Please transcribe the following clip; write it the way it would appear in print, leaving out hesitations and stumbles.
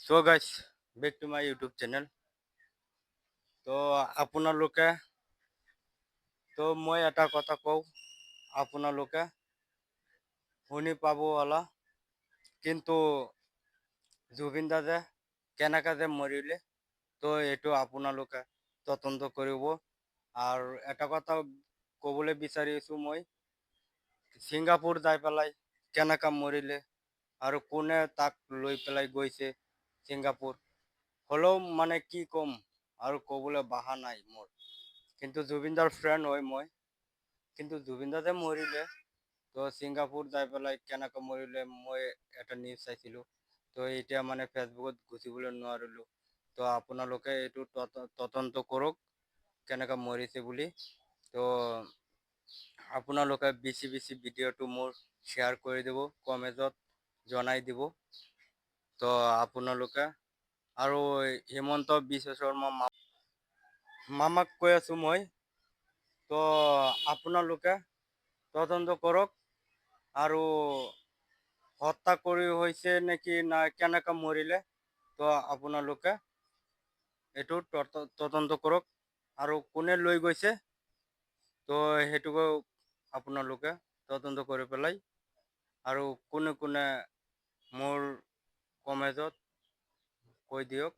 So guys, back to my YouTube channel. তো আপোনালোকে মই এটা কথা কওঁ, আপোনালোকে শুনি পাব অলা, কিন্তু জুবিন দা যে কেনেকৈ যে মৰিলে, তো এইটো আপোনালোকে তদন্ত কৰিব। আৰু এটা কথা ক'বলৈ বিচাৰিছোঁ, মই ছিংগাপুৰ যাই পেলাই কেনেকৈ মৰিলে আৰু কোনে তাক লৈ পেলাই গৈছে ছিংগাপুৰ, হ'লেও মানে কি ক'ম আৰু ক'বলৈ ভাষা নাই মোৰ। কিন্তু জুবিনদাৰ ফ্ৰেণ্ড হয় মই, কিন্তু জুবিনদা যে মৰিলে, তো ছিংগাপুৰ যাই পেলাই কেনেকৈ মৰিলে মই এটা নিউজ চাইছিলোঁ। তো এতিয়া মানে ফেচবুকত গুচিবলৈ নোৱাৰিলোঁ। তো আপোনালোকে এইটো তদন্ত কৰক কেনেকৈ মৰিছে বুলি। তো আপোনালোকে বেছি বেছি ভিডিঅ'টো মোৰ শ্বেয়াৰ কৰি দিব, কমেণ্টত জনাই দিব। তো আপোনালোকে আৰু হিমন্ত বিশ্ব শৰ্মা মামাক কৈ আছোঁ মই, তো আপোনালোকে তদন্ত কৰক আৰু হত্যা কৰি হৈছে নেকি না কেনেকৈ মৰিলে, তো আপোনালোকে এইটো তদন্ত কৰক আৰু কোনে লৈ গৈছে, তো সেইটোকো আপোনালোকে তদন্ত কৰি পেলাই আৰু কোনে কোনে মোৰ কমেজত কৈ দিয়ক।